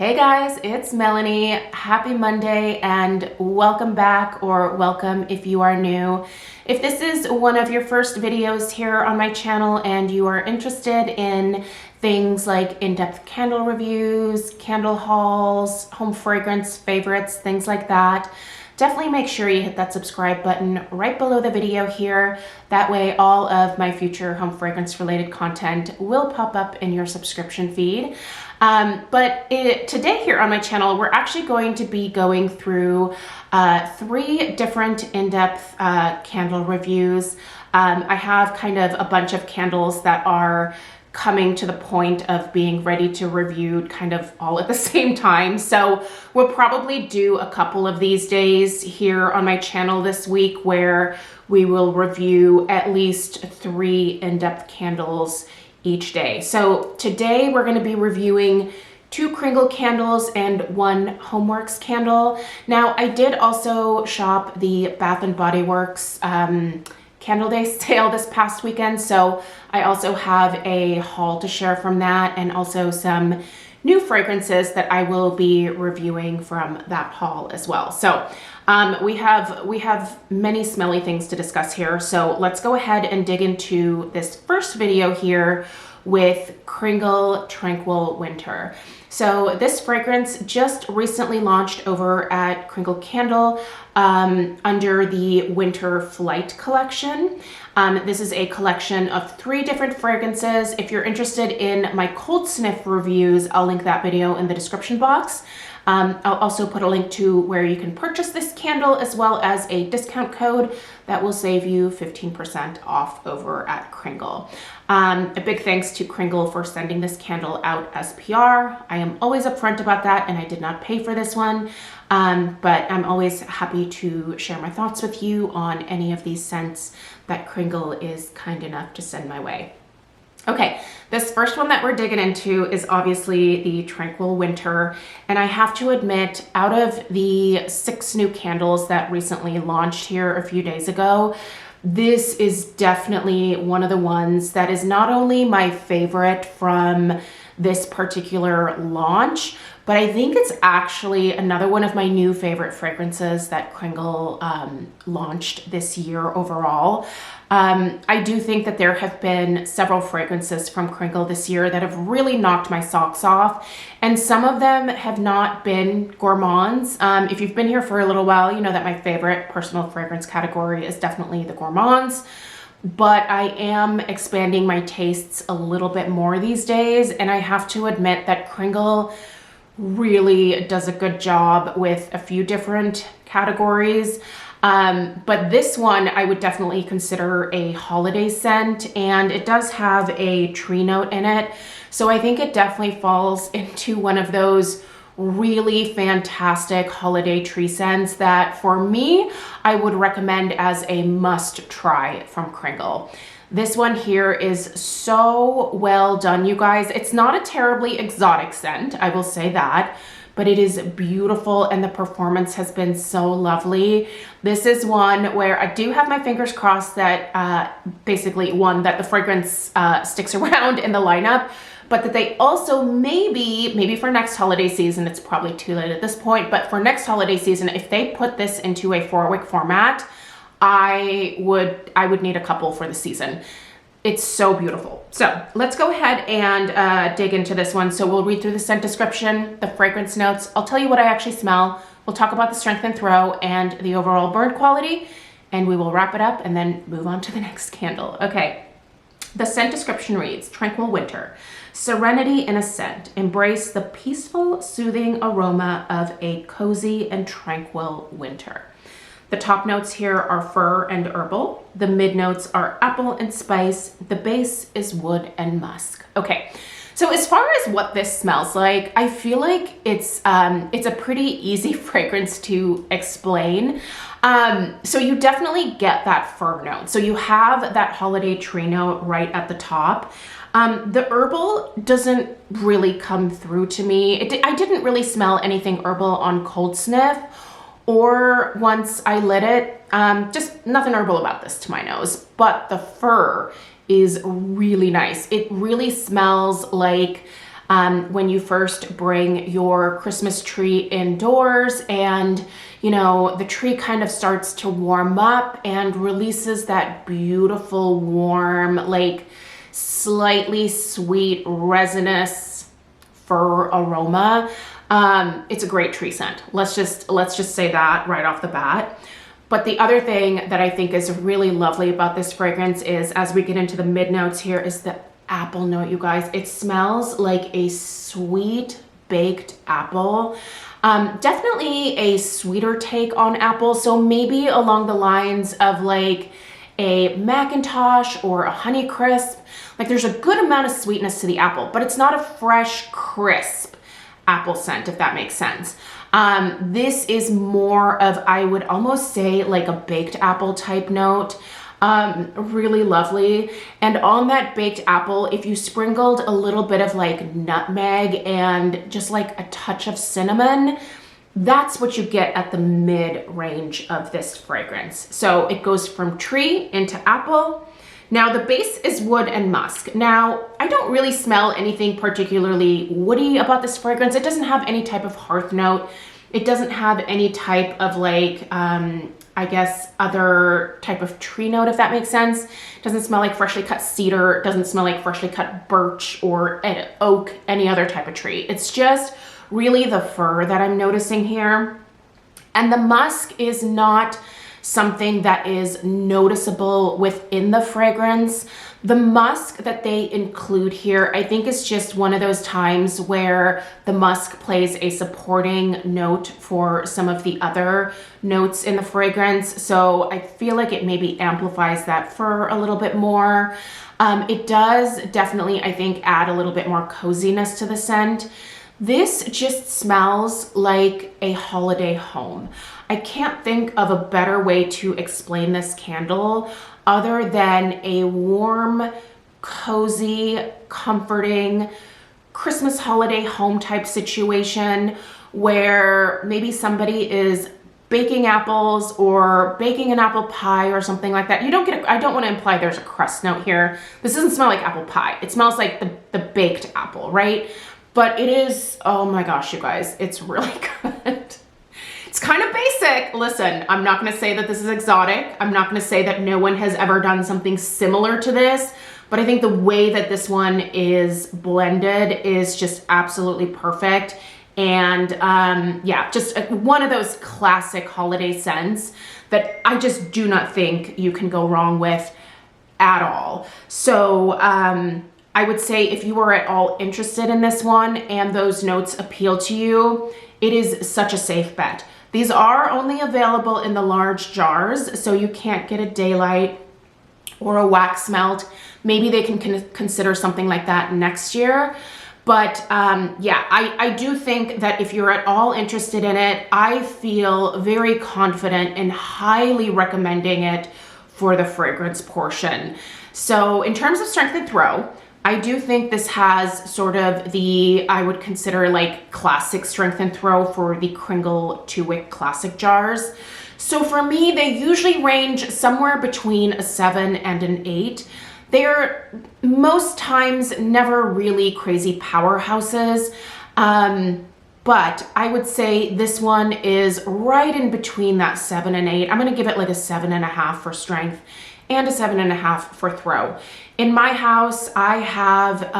Hey guys, it's Melanie. Happy Monday and welcome back, or welcome if you are new. If this is one of your first videos here on my channel and you are interested in things like in-depth candle reviews, candle hauls, home fragrance favorites, things like that, definitely make sure you hit that subscribe button right below the video here. That way all of my future home fragrance related content will pop up in your subscription feed. Today here on my channel, we're actually going to be going through 3 different in-depth candle reviews. I have kind of a bunch of candles that are coming to the point of being ready to review kind of all at the same time. So we'll probably do a couple of these days here on my channel this week where we will review at least 3 in-depth candles each day. So today we're going to be reviewing 2 Kringle candles and 1 Homeworks candle. Now I did also shop the Bath & Body Works Candle Day sale this past weekend, so I also have a haul to share from that and also some new fragrances that I will be reviewing from that haul as well. So we have many smelly things to discuss here, so let's go ahead and dig into this first video here with Kringle Tranquil Winter. So this fragrance just recently launched over at Kringle Candle under the Winter Flight collection. This is a collection of 3 different fragrances. If you're interested in my cold sniff reviews, I'll link that video in the description box. I'll also put a link to where you can purchase this candle as well as a discount code that will save you 15% off over at Kringle. A big thanks to Kringle for sending this candle out as PR. I am always upfront about that and I did not pay for this one, but I'm always happy to share my thoughts with you on any of these scents that Kringle is kind enough to send my way. Okay, this first one that we're digging into is obviously the Tranquil Winter, and I have to admit, out of the 6 new candles that recently launched here a few days ago, this is definitely one of the ones that is not only my favorite from this particular launch, but I think it's actually another one of my new favorite fragrances that Kringle launched this year overall. I do think that there have been several fragrances from Kringle this year that have really knocked my socks off, and some of them have not been gourmands. If you've been here for a little while, you know that my favorite personal fragrance category is definitely the gourmands. But I am expanding my tastes a little bit more these days, and I have to admit that Kringle really does a good job with a few different categories. But this one I would definitely consider a holiday scent, and it does have a tree note in it. So I think it definitely falls into one of those really fantastic holiday tree scents that for me, I would recommend as a must try from Kringle. This one here is so well done, you guys. It's not a terribly exotic scent, I will say that, but it is beautiful and the performance has been so lovely. This is one where I do have my fingers crossed that basically one, that the fragrance sticks around in the lineup, but that they also maybe for next holiday season, it's probably too late at this point, but for next holiday season, if they put this into a 4-wick format, I would need a couple for the season. It's so beautiful. So let's go ahead and dig into this one. So we'll read through the scent description, the fragrance notes. I'll tell you what I actually smell. We'll talk about the strength and throw and the overall burn quality, and we will wrap it up and then move on to the next candle. Okay. The scent description reads, Tranquil Winter, serenity in a scent. Embrace the peaceful, soothing aroma of a cozy and tranquil winter. The top notes here are fir and herbal. The mid notes are apple and spice. The base is wood and musk. Okay, so as far as what this smells like, I feel like it's a pretty easy fragrance to explain. So you definitely get that fir note. So you have that holiday tree note right at the top. The herbal doesn't really come through to me. I didn't really smell anything herbal on cold sniff, or once I lit it, just nothing herbal about this to my nose, but the fir is really nice. It really smells like when you first bring your Christmas tree indoors and, you know, the tree kind of starts to warm up and releases that beautiful, warm, like slightly sweet, resinous fir aroma. It's a great tree scent. Let's just say that right off the bat. But the other thing that I think is really lovely about this fragrance is, as we get into the mid notes here, is the apple note, you guys. It smells like a sweet baked apple. Definitely a sweeter take on apple. So maybe along the lines of like a Macintosh or a Honeycrisp. Like there's a good amount of sweetness to the apple, but it's not a fresh, crisp apple scent, if that makes sense. This is more of, I would almost say, like a baked apple type note. Really lovely. And on that baked apple, if you sprinkled a little bit of like nutmeg and just like a touch of cinnamon, that's what you get at the mid range of this fragrance. So it goes from tree into apple. Now the base is wood and musk. Now I don't really smell anything particularly woody about this fragrance. It doesn't have any type of hearth note. It doesn't have any type of like, I guess other type of tree note, if that makes sense. It doesn't smell like freshly cut cedar. It doesn't smell like freshly cut birch or an oak, any other type of tree. It's just really the fir that I'm noticing here. And the musk is not something that is noticeable within the fragrance. The musk that they include here, I think, is just one of those times where the musk plays a supporting note for some of the other notes in the fragrance. So I feel like it maybe amplifies that fir a little bit more. It does definitely, I think, add a little bit more coziness to the scent. This just smells like a holiday home. I can't think of a better way to explain this candle other than a warm, cozy, comforting Christmas holiday home type situation where maybe somebody is baking apples or baking an apple pie or something like that. You don't get, I don't want to imply there's a crust note here. This doesn't smell like apple pie. It smells like the baked apple, right? But it is, oh my gosh, you guys, it's really good. It's kind of basic. Listen, I'm not going to say that this is exotic. I'm not going to say that no one has ever done something similar to this, but I think the way that this one is blended is just absolutely perfect. And yeah, just one of those classic holiday scents that I just do not think you can go wrong with at all. So I would say if you are at all interested in this one and those notes appeal to you, it is such a safe bet. These are only available in the large jars, so you can't get a daylight or a wax melt. Maybe they can consider something like that next year. But yeah, I do think that if you're at all interested in it, I feel very confident in highly recommending it for the fragrance portion. So in terms of strength and throw, I do think this has sort of the, I would consider like classic strength and throw for the Kringle 2-wick classic jars. So for me, they usually range somewhere between a 7 and an 8. They're most times never really crazy powerhouses. But I would say this one is right in between that 7 and 8. I'm gonna give it like a 7.5 for strength and a 7.5 for throw. In my house, I have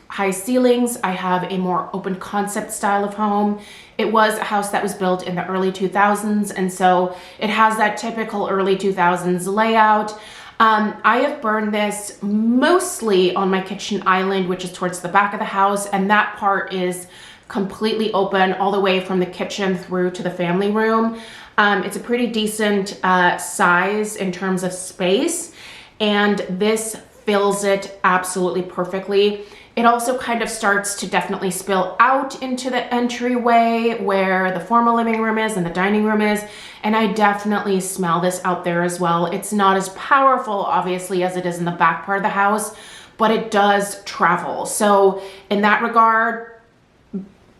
high ceilings. I have a more open concept style of home. It was a house that was built in the early 2000s, and so it has that typical early 2000s layout. I have burned this mostly on my kitchen island, which is towards the back of the house, and that part is completely open all the way from the kitchen through to the family room. It's a pretty decent size in terms of space, and this fills it absolutely perfectly. It also kind of starts to definitely spill out into the entryway where the formal living room is and the dining room is, and I definitely smell this out there as well. It's not as powerful, obviously, as it is in the back part of the house, but it does travel. So in that regard,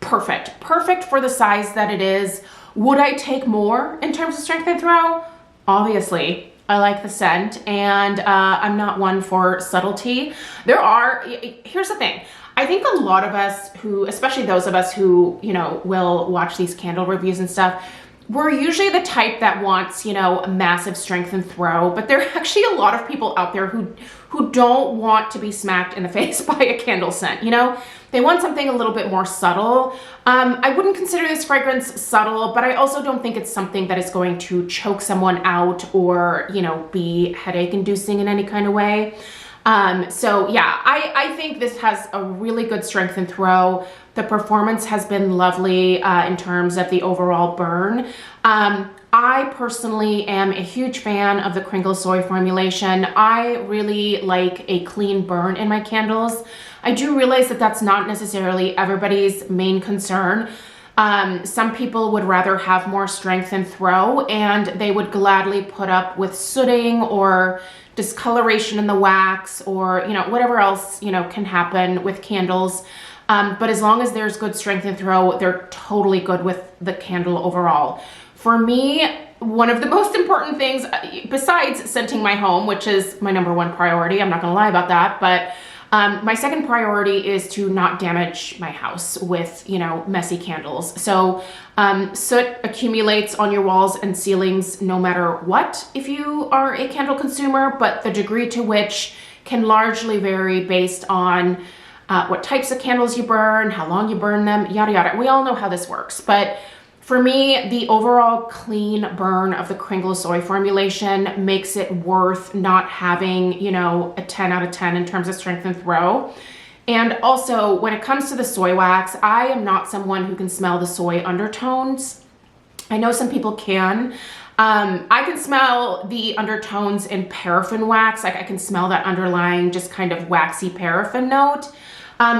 perfect. Perfect for the size that it is. Would I take more in terms of strength and throw? Obviously. I like the scent, and I'm not one for subtlety. Here's the thing. I think a lot of us who, especially those of us who, will watch these candle reviews and stuff, we're usually the type that wants, a massive strength and throw, but there are actually a lot of people out there who don't want to be smacked in the face by a candle scent, They want something a little bit more subtle. I wouldn't consider this fragrance subtle, but I also don't think it's something that is going to choke someone out or, be headache inducing in any kind of way. So yeah, I think this has a really good strength and throw. The performance has been lovely in terms of the overall burn. I personally am a huge fan of the Kringle soy formulation. I really like a clean burn in my candles. I do realize that that's not necessarily everybody's main concern. Some people would rather have more strength and throw, and they would gladly put up with sooting or discoloration in the wax or, whatever else, can happen with candles. But as long as there's good strength and throw, they're totally good with the candle overall. For me, one of the most important things, besides scenting my home, which is my number one priority, I'm not gonna lie about that, but my second priority is to not damage my house with, messy candles. So soot accumulates on your walls and ceilings no matter what if you are a candle consumer, but the degree to which can largely vary based on what types of candles you burn, how long you burn them, yada yada. We all know how this works, but for me, the overall clean burn of the Kringle soy formulation makes it worth not having, a 10 out of 10 in terms of strength and throw. And also, when it comes to the soy wax, I am not someone who can smell the soy undertones. I know some people can. I can smell the undertones in paraffin wax. Like I can smell that underlying just kind of waxy paraffin note.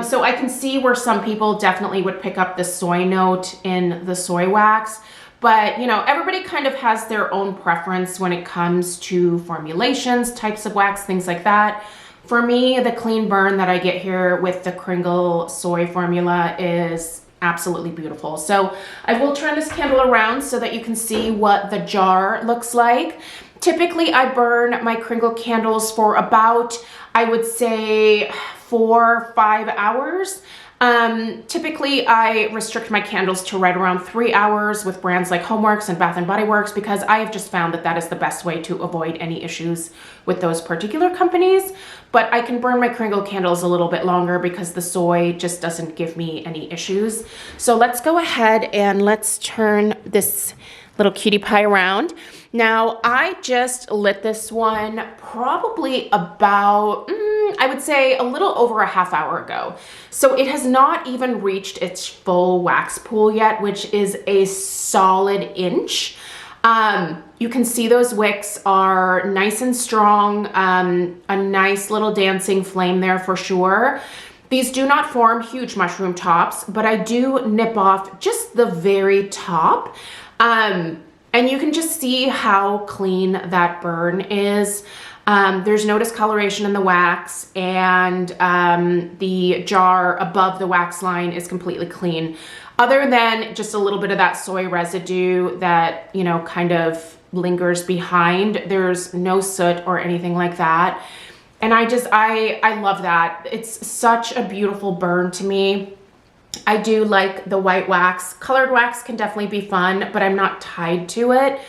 So I can see where some people definitely would pick up the soy note in the soy wax, but everybody kind of has their own preference when it comes to formulations, types of wax, things like that. For me, the clean burn that I get here with the Kringle soy formula is absolutely beautiful. So I will turn this candle around so that you can see what the jar looks like. Typically, I burn my Kringle candles for about, I would say, 4-5 hours. Typically, I restrict my candles to right around 3 hours with brands like Homeworks and Bath & Body Works because I have just found that that is the best way to avoid any issues with those particular companies. But I can burn my Kringle candles a little bit longer because the soy just doesn't give me any issues. So let's go ahead and let's turn this little cutie pie around. Now, I just lit this one probably about, I would say a little over a half hour ago. So it has not even reached its full wax pool yet, which is a solid inch. You can see those wicks are nice and strong, a nice little dancing flame there for sure. These do not form huge mushroom tops, but I do nip off just the very top. And you can just see how clean that burn is. There's no discoloration in the wax, and the jar above the wax line is completely clean. Other than just a little bit of that soy residue that, kind of lingers behind, there's no soot or anything like that. And I love that. It's such a beautiful burn to me. I do like the white wax. Colored wax can definitely be fun, but I'm not tied to it.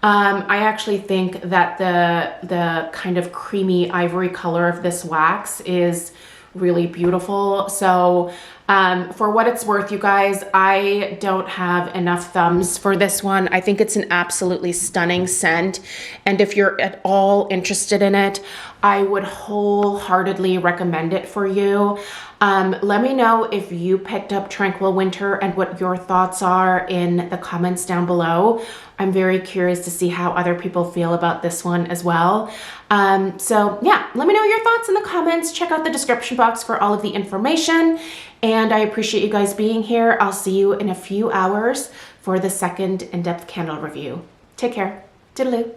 I actually think that the kind of creamy ivory color of this wax is really beautiful. So for what it's worth, you guys, I don't have enough thumbs for this one. I think it's an absolutely stunning scent. And if you're at all interested in it, I would wholeheartedly recommend it for you. Let me know if you picked up Tranquil Winter and what your thoughts are in the comments down below. I'm very curious to see how other people feel about this one as well. So yeah, let me know your thoughts in the comments. Check out the description box for all of the information. And I appreciate you guys being here. I'll see you in a few hours for the second in-depth candle review. Take care. Toodaloo.